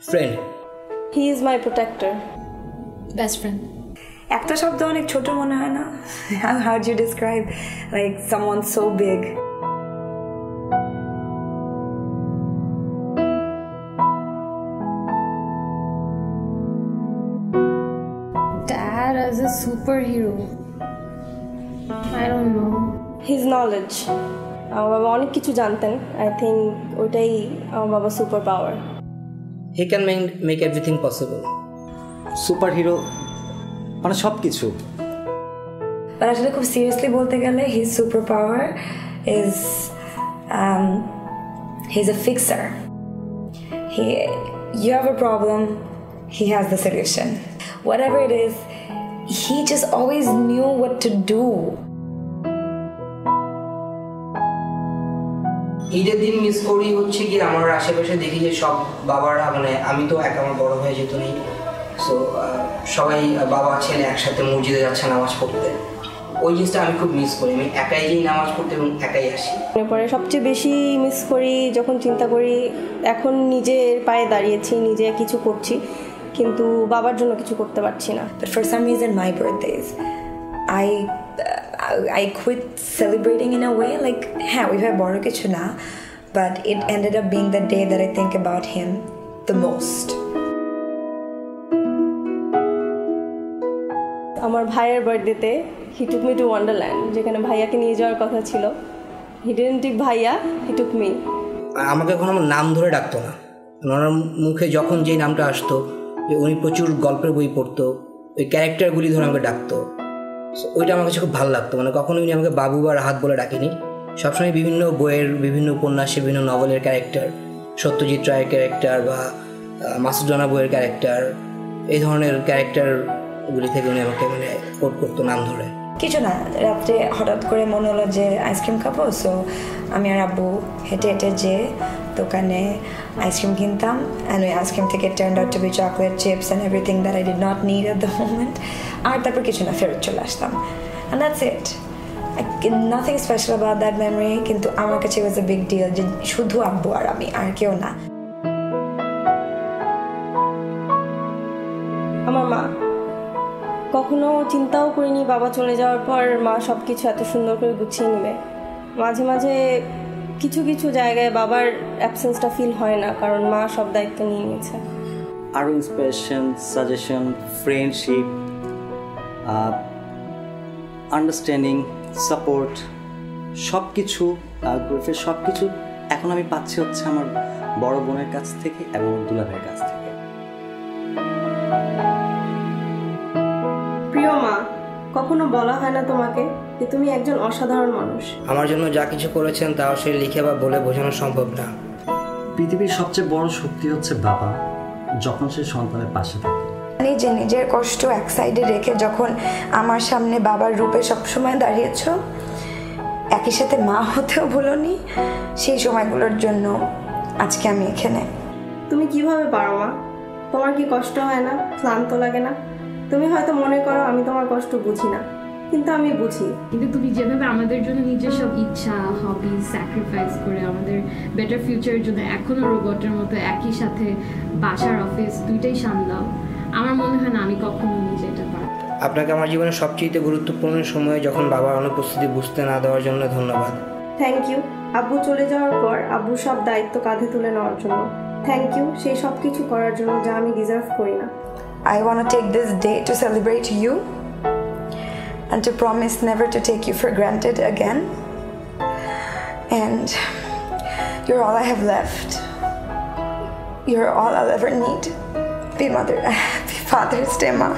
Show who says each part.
Speaker 1: Friend.
Speaker 2: He is my protector.
Speaker 3: Best friend.
Speaker 4: একটা শব্দ অনেক ছোট মনে হয় না? How do you describe like someone so big?
Speaker 3: Dad as a superhero. I don't know.
Speaker 2: His knowledge. আমার বাবা অনেক কিছু জানতেন। I think ওইটাই আমার বাবা super power.
Speaker 1: He can make everything possible.
Speaker 5: Superhero মানে সব কিছু।
Speaker 4: But আসলে খুব সিরিয়াসলি বলতে গেলে his superpower is he's a fixer. You have a problem, he has the solution. Whatever it is, he just always knew what to do.
Speaker 1: ঈদের দিন miss করি হচ্ছে কি আমার আশেপাশে দেখি যে সব বাবারা মানে আমি তো একা আমার বড় হয়ে যেত নেই সো সবাই বাবা ছেলে একসাথে মসজিদে যাচ্ছে নামাজ পড়তে ওই জিনিসটা আমি খুব মিস করি আমি একাই যাই নামাজ পড়তে এবং একাই আসি
Speaker 2: পরে সবচেয়ে বেশি মিস করি যখন চিন্তা করি এখন নিজের পায়ে দাঁড়িয়েছি নিজে কিছু করছি কিন্তু বাবার জন্য কিছু করতে পারছি না
Speaker 4: But for some reason my birthdays I quit celebrating in a way like we've had boro kichu na but it ended up being the day that I think about him the most.
Speaker 2: আমার ভাইয়ের বার্থডেতে he took me to Wonderland যেখানে ভাইয়াকে নিয়ে যাওয়ার কথা ছিল he didn't take ভাইয়া he took me
Speaker 1: আমাকে কোনো নাম ধরে ডাকতো না ওনার মুখে যখন যেই নামটা আসতো যে উনি প্রচুর গল্পের বই পড়তো ওই ক্যারেক্টারগুলি ধরে আমাকে ডাকতো ওইটা আমার কাছে খুব ভালো লাগতো মানে কখনো উনি আমাকে বাবু বা রাহাত বলে ডাকেনি সবসময় বিভিন্ন বইয়ের বিভিন্ন উপন্যাসের বিভিন্ন নভেলের ক্যারেক্টার সত্যজিৎ রায়ের ক্যারেক্টার বা মাসুদ রানা বইয়ের ক্যারেক্টার এই ধরনের ক্যারেক্টারগুলি থেকে উনি আমাকে মানে কোট করতো নাম ধরে
Speaker 4: কিছু না রাত্রে হঠাৎ করে মনে হলো যে আইসক্রিম খাবো সো আমি আর আব্বু হেঁটে হেঁটে যে দোকানে আইসক্রিম কিনতাম অ্যান্ড ওই আইসক্রিম থেকে turned out to be chocolate chips and everything that I did not need at the moment আর তারপর কিছু না ফেরত চলে আসতাম and that's it nothing special about that memory কিন্তু আমার কাছে it was a big deal যে শুধু আব্বু আর আমি আর কেউ না
Speaker 2: আমার মা কখনো চিন্তাও করিনি বাবা চলে যাওয়ার পর মা সব কিছু এত সুন্দর করে গুছিয়ে নেবে মাঝে মাঝে কিছু কিছু জায়গায় বাবার অ্যাবসেন্সটা ফিল হয় না কারণ মা সব দায়িত্ব নিয়ে নিয়েছে
Speaker 5: আরও inspiration suggestion friendship understanding support সব কিছু গ্রুপের সব কিছু এখন আমি পাচ্ছি হচ্ছে আমার বড় বোনের কাছ থেকে এবং দুলাভাইয়ের কাছ থেকে
Speaker 2: প্রিয় মা কখনো বলা হয় না তোমাকে যে তুমি একজন অসাধারণ মানুষ
Speaker 1: আমার জন্য যা কিছু করেছেন তা আসলে লিখে বা বলে বোঝানো সম্ভব না
Speaker 5: পৃথিবীর সবচেয়ে বড় শক্তি হচ্ছে বাবা যখন সে সন্তানের পাশে থাকে
Speaker 4: নিজের কষ্ট এক সাইডে রেখে যখন আমার সামনে বাবার রূপে সবসময় দাঁড়িয়েছো একই সাথে মা হতেও বলোনি সেই সময়গুলোর জন্য আজকে আমি এখানে
Speaker 2: তুমি কিভাবে পারো মা তোমার কি কষ্ট হয় না ক্লান্ত লাগে না তুমি হয়তো মনে করো আমি তোমার কষ্ট বুঝি না কিন্তু আমি বুঝি
Speaker 3: কিন্তু তুমি যেভাবে আমাদের জন্য নিজের সব ইচ্ছা হবি স্যাক্রিফাইস করে আমাদের বেটার ফিউচারের জন্য এখনো রোবটের মতো একই সাথে বাসার অফিস দুইটাই সামলাও আমার মনে হয় না আমি কখনো নিজে এটা পারব
Speaker 1: আপনাকে আমার জীবনের সবচেয়ে গুরুত্বপূর্ণ সময়ে যখন বাবার অনুপস্থিতি বুঝতে না দেওয়ার জন্য ধন্যবাদ
Speaker 2: থ্যাংক ইউ আব্বু চলে যাওয়ার পর আব্বু সব দায়িত্ব কাঁধে তুলে নেওয়ার জন্য থ্যাংক ইউ সেই সব কিছু করার জন্য যা আমি ডিজার্ভ করি না
Speaker 4: I want to take this day to celebrate you and to promise never to take you for granted again. And you're all I have left. You're all I'll ever need. Be Father's Day, Ma.